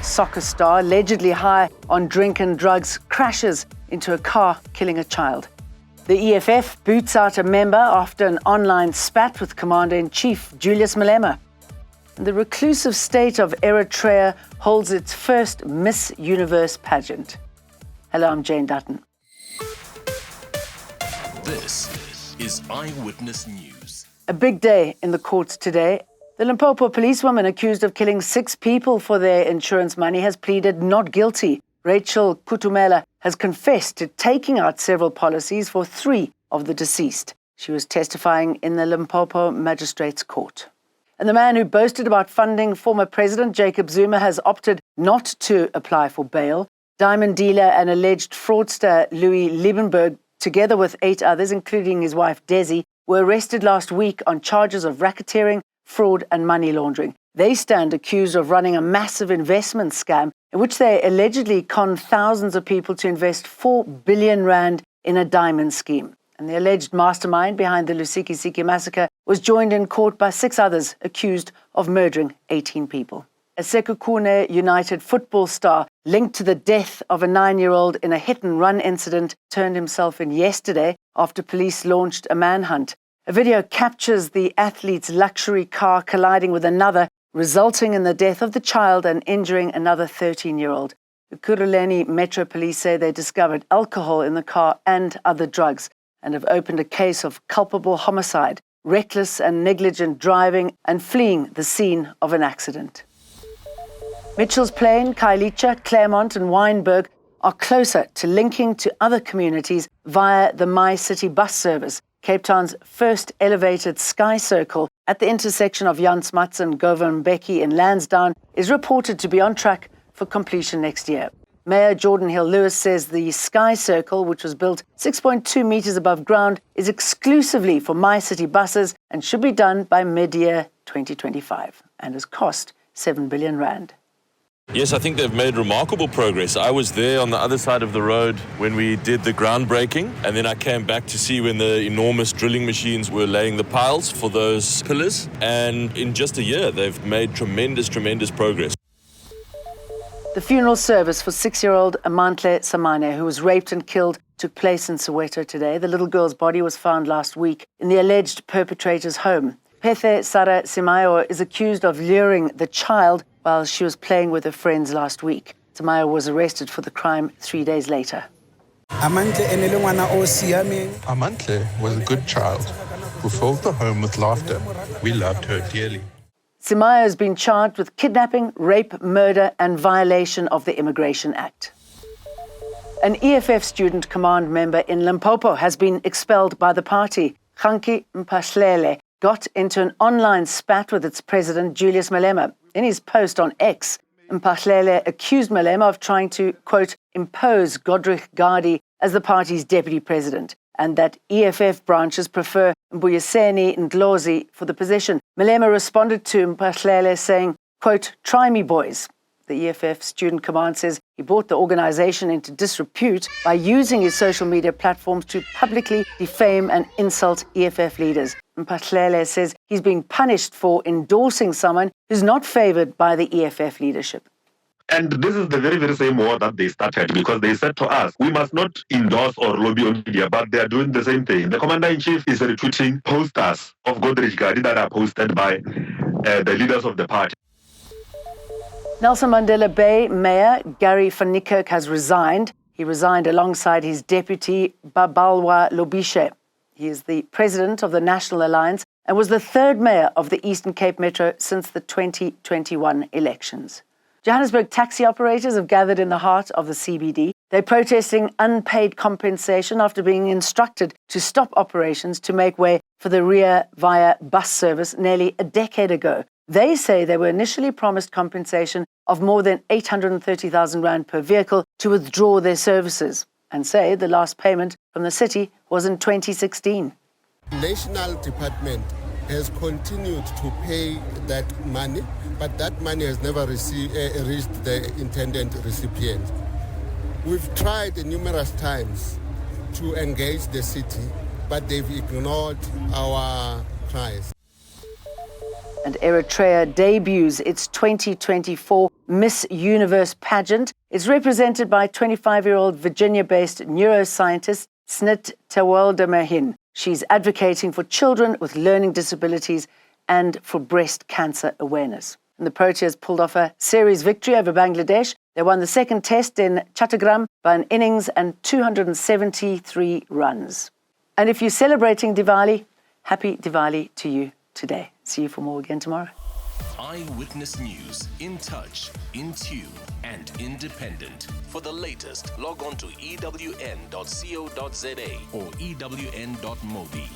Soccer star, allegedly high on drink and drugs, crashes into a car, killing a child. The EFF boots out a member after an online spat with Commander-in-Chief Julius Malema. The reclusive state of Eritrea holds its first Miss Universe pageant. Hello, I'm Jane Dutton. This is Eyewitness News. A big day in the courts today. The Limpopo policewoman accused of killing 6 people for their insurance money has pleaded not guilty. Rachel Kutumela has confessed to taking out several policies for 3 of the deceased. She was testifying in the Limpopo Magistrates Court. And the man who boasted about funding former President Jacob Zuma has opted not to apply for bail. Diamond dealer and alleged fraudster Louis Liebenberg, together with 8 others, including his wife Desi, were arrested last week on charges of racketeering, fraud and money laundering. They stand accused of running a massive investment scam in which they allegedly conned thousands of people to invest 4 billion rand in a diamond scheme. And the alleged mastermind behind the Lusikisiki massacre was joined in court by 6 others accused of murdering 18 people. A sekhu-khune United football star linked to the death of a 9-year-old in a hit-and-run incident turned himself in yesterday after police launched a manhunt. A video captures the athlete's luxury car colliding with another, resulting in the death of the child and injuring another 13-year-old. The Kuruleni Metro Police say they discovered alcohol in the car and other drugs and have opened a case of culpable homicide, reckless and negligent driving and fleeing the scene of an accident. Mitchell's Plain, Khayelitsha, Claremont and Wynberg are closer to linking to other communities via the My City bus service, Cape Town's first elevated sky circle at the intersection of Jan Smuts and Govan Mbeki in Lansdowne is reported to be on track for completion next year. Mayor Jordan Hill-Lewis says the sky circle, which was built 6.2 metres above ground, is exclusively for My City buses and should be done by mid-year 2025 and has cost 7 billion rand. Yes, I think they've made remarkable progress. I was there on the other side of the road when we did the groundbreaking, and then I came back to see when the enormous drilling machines were laying the piles for those pillars. And in just a year, they've made tremendous progress. The funeral service for 6-year-old Amantle Samane, who was raped and killed, took place in Soweto today. The little girl's body was found last week in the alleged perpetrator's home. Pethe Sara Simayo is accused of luring the child while she was playing with her friends last week. Simayo was arrested for the crime 3 days later. Amantle was a good child who filled the home with laughter. We loved her dearly. Simayo has been charged with kidnapping, rape, murder and violation of the Immigration Act. An EFF student command member in Limpopo has been expelled by the party. Khanki Mphahlele got into an online spat with its president, Julius Malema. In his post on X, Mphahlele accused Malema of trying to, quote, impose Godrich Gadi as the party's deputy president, and that EFF branches prefer Mbuyiseni Ndlozi for the position. Malema responded to Mphahlele saying, quote, try me, boys. The EFF student command says he brought the organization into disrepute by using his social media platforms to publicly defame and insult EFF leaders. Mphahlele says he's being punished for endorsing someone who's not favored by the EFF leadership. And this is the very same war that they started, because they said to us, we must not endorse or lobby on media, but they are doing the same thing. The commander-in-chief is retweeting posters of Godrich Gadi that are posted by the leaders of the party. Nelson Mandela Bay Mayor Gary van Niekerk has resigned. He resigned alongside his deputy Babalwa Lobishe. He is the president of the National Alliance and was the 3rd mayor of the Eastern Cape Metro since the 2021 elections. Johannesburg taxi operators have gathered in the heart of the CBD. They're protesting unpaid compensation after being instructed to stop operations to make way for the Ria via bus service nearly a decade ago. They say they were initially promised compensation of more than 830,000 rand per vehicle to withdraw their services, and say the last payment from the city was in 2016. National Department has continued to pay that money, but that money has never reached the intended recipient. We've tried numerous times to engage the city, but they've ignored our cries. And Eritrea debuts its 2024 Miss Universe pageant. It's represented by 25-year-old Virginia-based neuroscientist Snit Teweldemehin. She's advocating for children with learning disabilities and for breast cancer awareness. And the Proteas pulled off a series victory over Bangladesh. They won the second test in Chattogram by an innings and 273 runs. And if you're celebrating Diwali, happy Diwali to you today. See you for more again tomorrow. Eyewitness News, in touch, in tune, and independent. For the latest, log on to ewn.co.za or ewn.mobi.